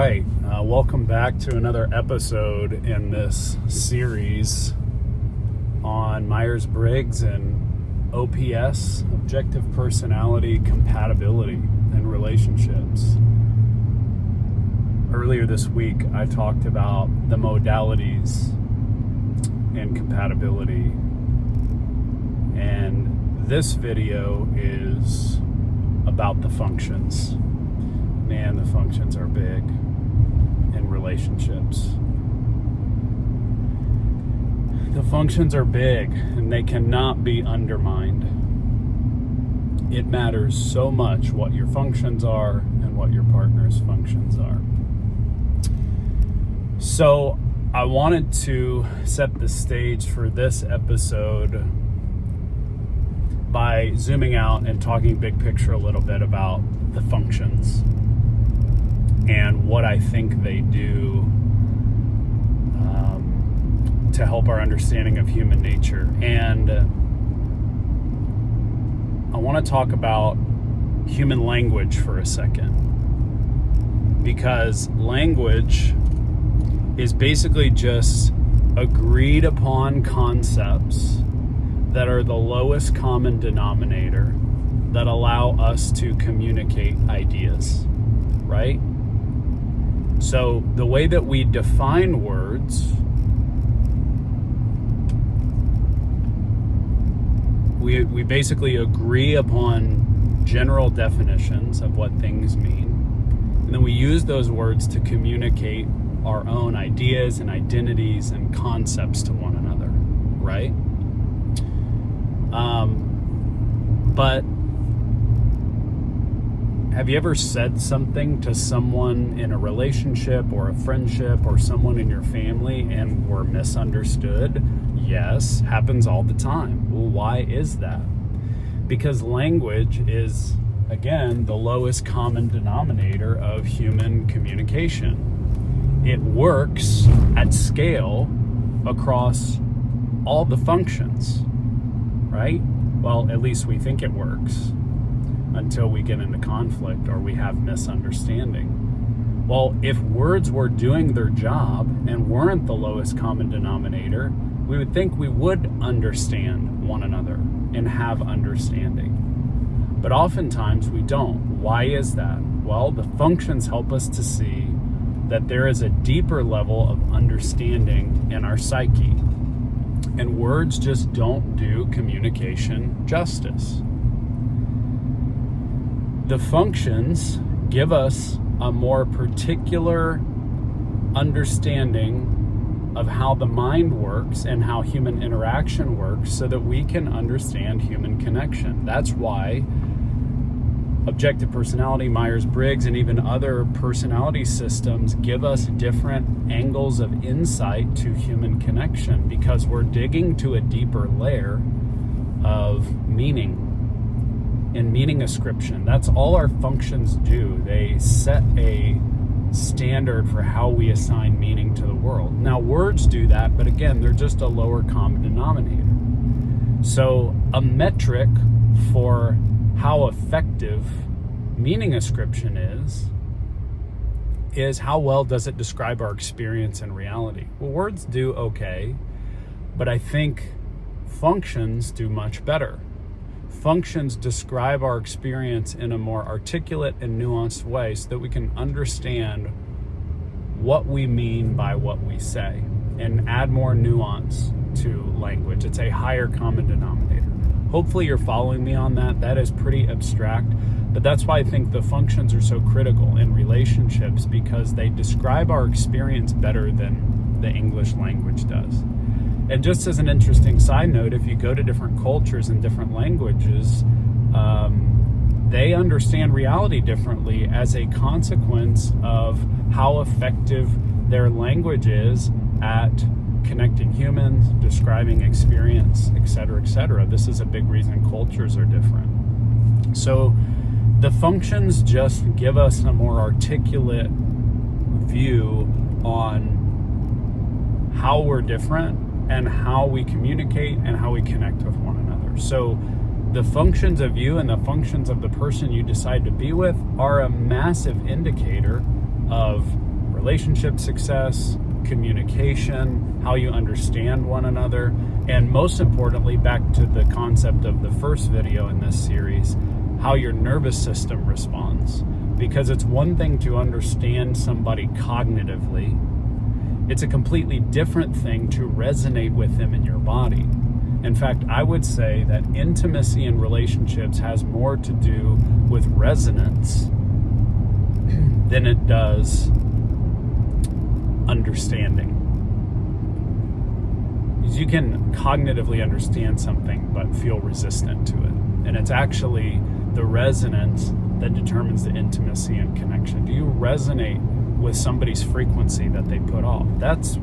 right, welcome back to another episode in this series on Myers-Briggs and OPS, Objective Personality Compatibility and Relationships. Earlier this week, I talked about the modalities in compatibility, and this video is about the functions. Man, the functions are big in relationships. The functions are big and they cannot be undermined. It matters so much what your functions are and what your partner's functions are. So I wanted to set the stage for this episode by zooming out and talking big picture a little bit about the functions and what I think they do to help our understanding of human nature. And I want to talk about human language for a second, because language is basically just agreed upon concepts that are the lowest common denominator that allow us to communicate ideas, right? So the way that we define words, we basically agree upon general definitions of what things mean, and then we use those words to communicate our own ideas and identities and concepts to one another, right? But have you ever said something to someone in a relationship or a friendship or someone in your family and were misunderstood? Yes, happens all the time. Well, why is that? Because language is, again, the lowest common denominator of human communication. It works at scale across all the functions, right? Well, at least we think it works, until we get into conflict or we have misunderstanding. Well, if words were doing their job and weren't the lowest common denominator, we would think we would understand one another and have understanding. But oftentimes we don't. Why is that? Well, the functions help us to see that there is a deeper level of understanding in our psyche. And words just don't do communication justice. The functions give us a more particular understanding of how the mind works and how human interaction works so that we can understand human connection. That's why objective personality, Myers-Briggs, and even other personality systems give us different angles of insight to human connection, because we're digging to a deeper layer of meaning and meaning ascription. That's all our functions do. They set a standard for how we assign meaning to the world. Now, words do that, but again, they're just a lower common denominator. So a metric for how effective meaning ascription is how well does it describe our experience in reality? Well, words do okay, but I think functions do much better. Functions describe our experience in a more articulate and nuanced way so that we can understand what we mean by what we say and add more nuance to language. It's a higher common denominator. Hopefully you're following me on that. That is pretty abstract, but that's why I think the functions are so critical in relationships, because they describe our experience better than the English language does. And just as an interesting side note, if you go to different cultures and different languages, they understand reality differently as a consequence of how effective their language is at connecting humans, describing experience, et cetera, et cetera. This is a big reason cultures are different. So the functions just give us a more articulate view on how we're different and how we communicate and how we connect with one another. So the functions of you and the functions of the person you decide to be with are a massive indicator of relationship success, communication, how you understand one another, and most importantly, back to the concept of the first video in this series, how your nervous system responds. Because it's one thing to understand somebody cognitively, it's a completely different thing to resonate with them in your body. In fact, I would say that intimacy in relationships has more to do with resonance than it does understanding. Because you can cognitively understand something but feel resistant to it. And it's actually the resonance that determines the intimacy and connection. Do you resonate with somebody's frequency that they put off? That's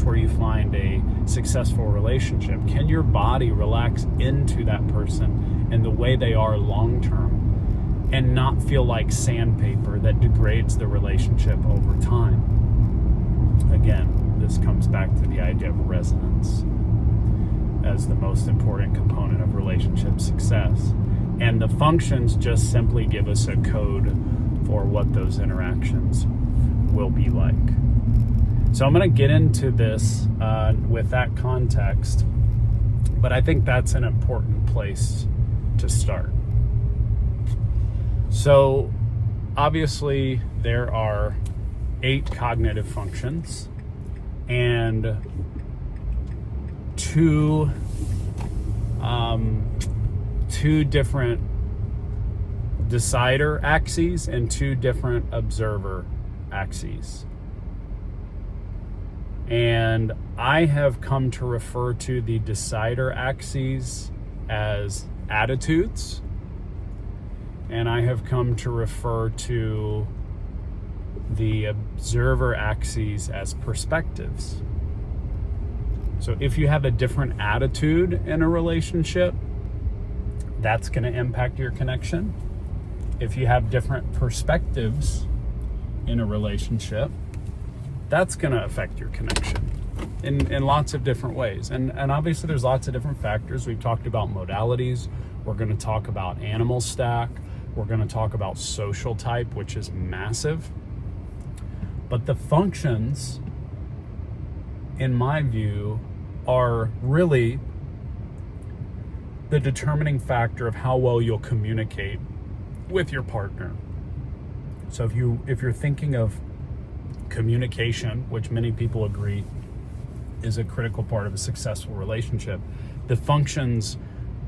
where you find a successful relationship. Can your body relax into that person and the way they are long term and not feel like sandpaper that degrades the relationship over time? Again, this comes back to the idea of resonance as the most important component of relationship success. And the functions just simply give us a code for what those interactions will be like. So I'm going to get into this with that context, but I think that's an important place to start. So obviously there are 8 cognitive functions and two different decider axes and 2 different observer axes. And I have come to refer to the decider axes as attitudes, and I have come to refer to the observer axes as perspectives. So if you have a different attitude in a relationship, that's going to impact your connection. If you have different perspectives in a relationship, that's going to affect your connection in lots of different ways. And obviously there's lots of different factors. We've talked about modalities. We're going to talk about animal stack. We're going to talk about social type, which is massive. But the functions, in my view, are really the determining factor of how well you'll communicate with your partner. So if you're thinking of communication, which many people agree is a critical part of a successful relationship, the functions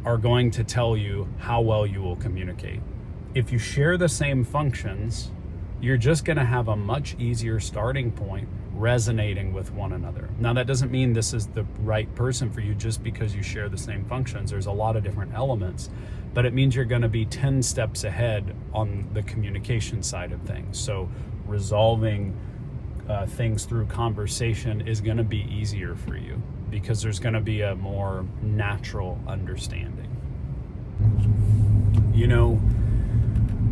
are going to tell you how well you will communicate. If you share the same functions, you're just going to have a much easier starting point resonating with one another. Now, that doesn't mean this is the right person for you just because you share the same functions. There's a lot of different elements, but it means you're going to be 10 steps ahead on the communication side of things. So resolving things through conversation is going to be easier for you because there's going to be a more natural understanding. You know,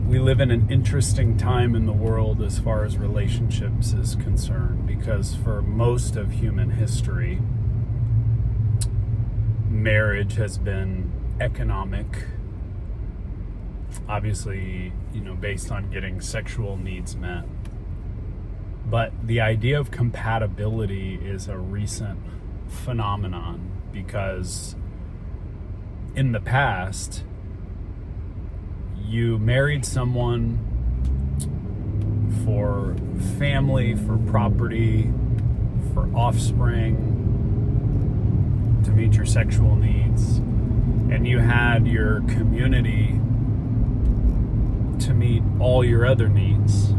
we live in an interesting time in the world as far as relationships is concerned, because for most of human history, marriage has been economic, obviously, based on getting sexual needs met. But the idea of compatibility is a recent phenomenon, because in the past, you married someone for family, for property, for offspring, to meet your sexual needs, and you had your community to meet all your other needs,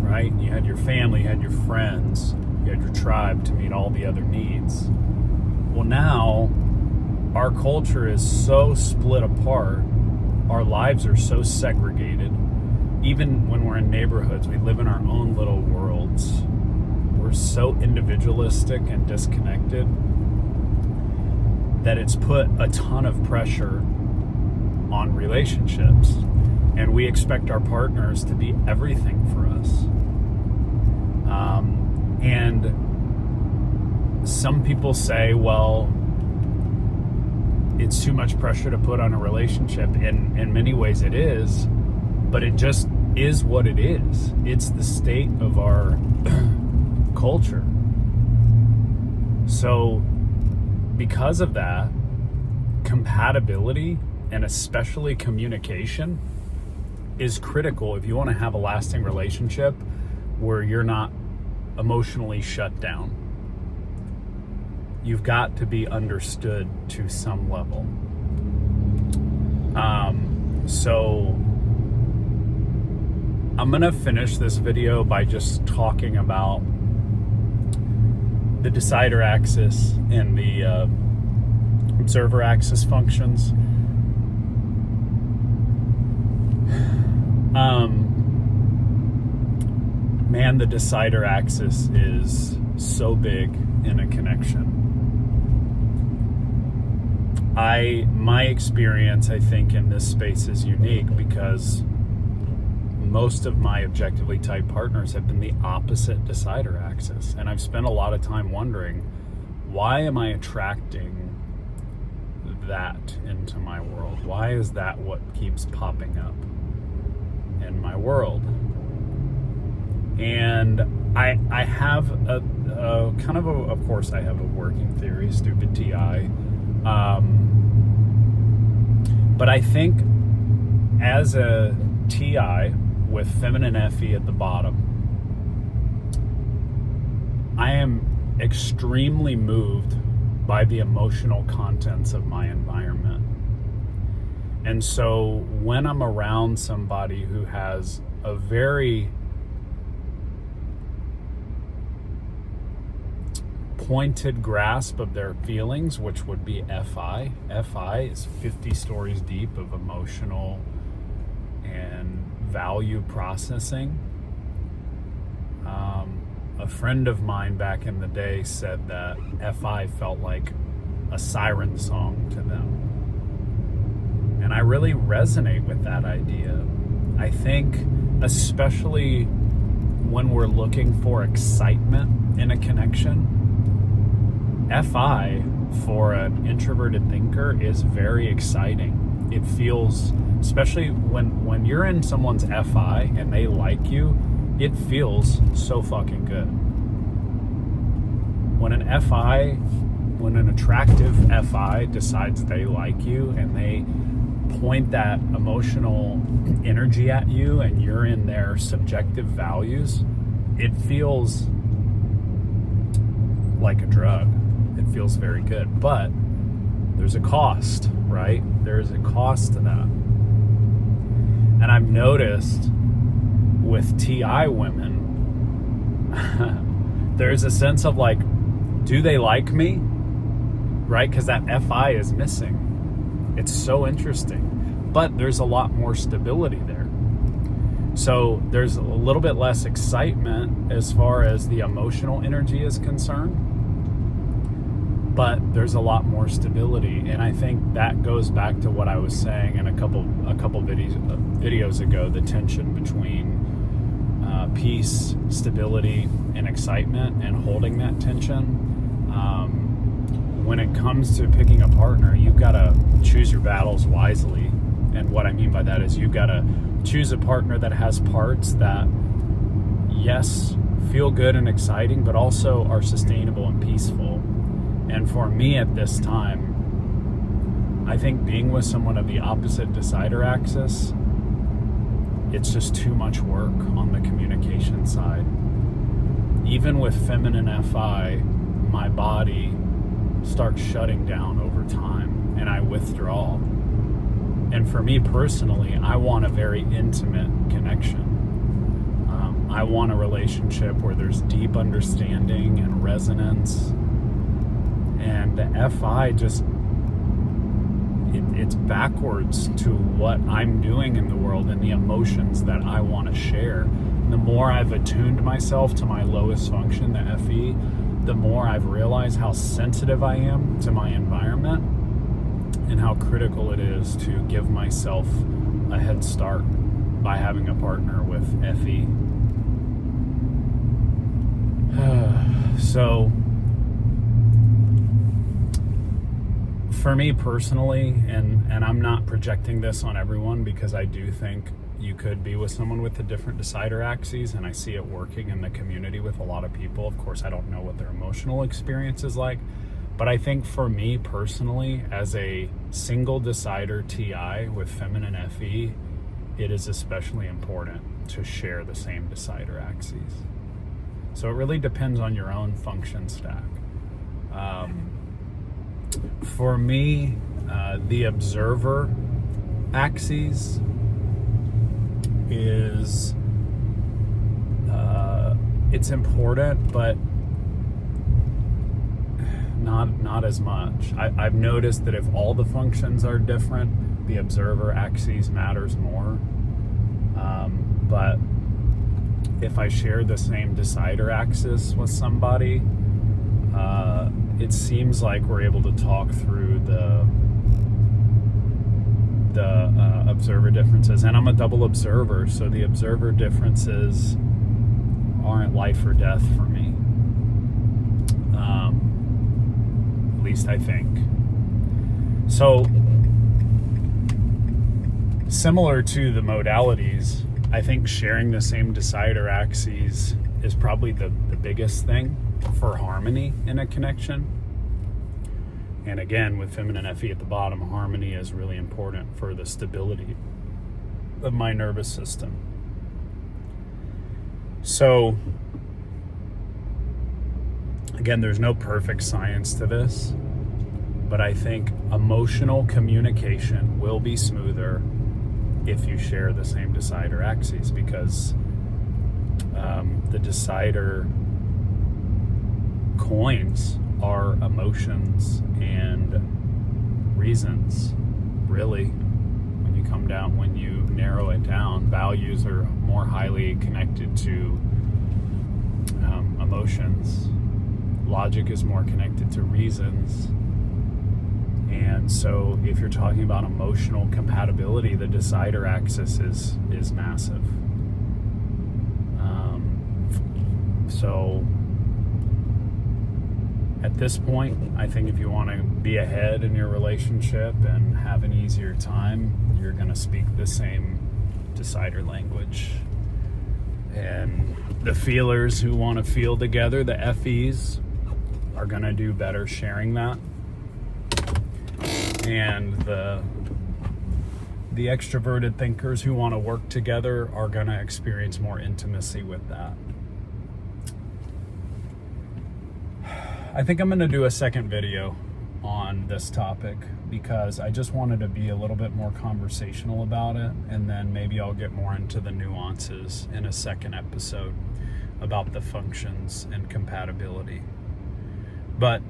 right? You had your family, you had your friends, you had your tribe to meet all the other needs. Well, now our culture is so split apart. Our lives are so segregated. Even when we're in neighborhoods, we live in our own little worlds. We're so individualistic and disconnected that it's put a ton of pressure on relationships. And we expect our partners to be everything for us. And some people say, well, it's too much pressure to put on a relationship. In many ways it is, but it just is what it is. It's the state of our culture. So because of that, compatibility and especially communication is critical if you want to have a lasting relationship where you're not emotionally shut down. You've got to be understood to some level. So I'm gonna finish this video by just talking about the decider axis and the observer axis functions. Man, the decider axis is so big in a connection. My experience, I think, in this space is unique because most of my objectively typed partners have been the opposite decider axis. And I've spent a lot of time wondering, why am I attracting that into my world? Why is that what keeps popping up in my world? And I have a kind of course I have a working theory, stupid TI. But I think as a TI with feminine FE at the bottom, I am extremely moved by the emotional contents of my environment. And so when I'm around somebody who has a very pointed grasp of their feelings, which would be FI. FI is 50 stories deep of emotional and value processing. A friend of mine back in the day said that FI felt like a siren song to them. And I really resonate with that idea. I think especially when we're looking for excitement in a connection, FI for an introverted thinker is very exciting. It feels, especially when you're in someone's FI and they like you, it feels so fucking good. When an attractive FI decides they like you and they point that emotional energy at you and you're in their subjective values, it feels like a drug. It feels very good, but there's a cost, right? There's a cost to that. And I've noticed with TI women, there's a sense of like, do they like me? Right? Because that FI is missing. It's so interesting. But there's a lot more stability there. So there's a little bit less excitement as far as the emotional energy is concerned. But there's a lot more stability, and I think that goes back to what I was saying in a couple videos ago, the tension between peace, stability, and excitement, and holding that tension. When it comes to picking a partner, you've got to choose your battles wisely, and what I mean by that is you've got to choose a partner that has parts that, yes, feel good and exciting, but also are sustainable and peaceful. And for me at this time, I think being with someone of the opposite decider axis, it's just too much work on the communication side. Even with feminine FI, my body starts shutting down over time and I withdraw. And for me personally, I want a very intimate connection. I want a relationship where there's deep understanding and resonance. And the FI just, it's backwards to what I'm doing in the world and the emotions that I want to share. And the more I've attuned myself to my lowest function, the FE, the more I've realized how sensitive I am to my environment and how critical it is to give myself a head start by having a partner with FE. So, for me personally, and I'm not projecting this on everyone because I do think You could be with someone with a different decider axis, and I see it working in the community with a lot of people. Of course, I don't know what their emotional experience is like, but I think for me personally, as a single decider TI with feminine FE, it is especially important to share the same decider axes. So it really depends on your own function stack. For me, the observer axis is it's important, but not as much. I've noticed that if all the functions are different, the observer axis matters more. But if I share the same decider axis with somebody, it seems like we're able to talk through the observer differences. And I'm a double observer, so the observer differences aren't life or death for me. At least I think. So, similar to the modalities, I think sharing the same decider axes is probably the biggest thing for harmony in a connection. And again, with feminine FE at the bottom, harmony is really important for the stability of my nervous system. So, again, there's no perfect science to this, but I think emotional communication will be smoother if you share the same decider axes, because the decider coins are emotions and reasons, really. When you narrow it down, values are more highly connected to emotions. Logic is more connected to reasons. And so if you're talking about emotional compatibility, the decider axis is massive. So at this point, I think if you want to be ahead in your relationship and have an easier time, you're going to speak the same decider language. And the feelers who want to feel together, the FEs, are going to do better sharing that. And the extroverted thinkers who want to work together are going to experience more intimacy with that. I think I'm going to do a second video on this topic because I just wanted to be a little bit more conversational about it, and then maybe I'll get more into the nuances in a second episode about the functions and compatibility. But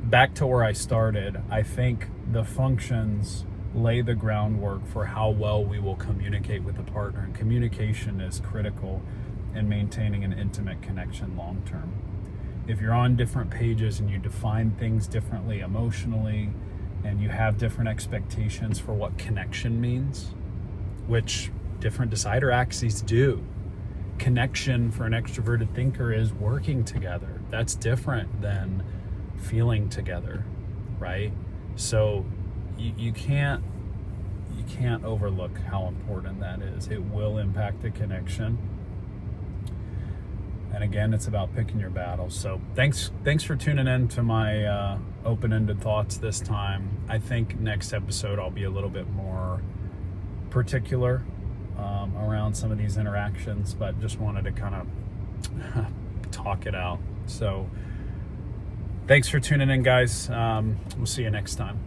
back to where I started, I think the functions lay the groundwork for how well we will communicate with a partner, and communication is critical in maintaining an intimate connection long term. If you're on different pages and you define things differently emotionally, and you have different expectations for what connection means, which different decider axes do. Connection for an extroverted thinker is working together. That's different than feeling together, right? So you can't overlook how important that is. It will impact the connection. And again, it's about picking your battles. So thanks for tuning in to my open-ended thoughts this time. I think next episode I'll be a little bit more particular around some of these interactions, but just wanted to kind of talk it out. So thanks for tuning in, guys. We'll see you next time.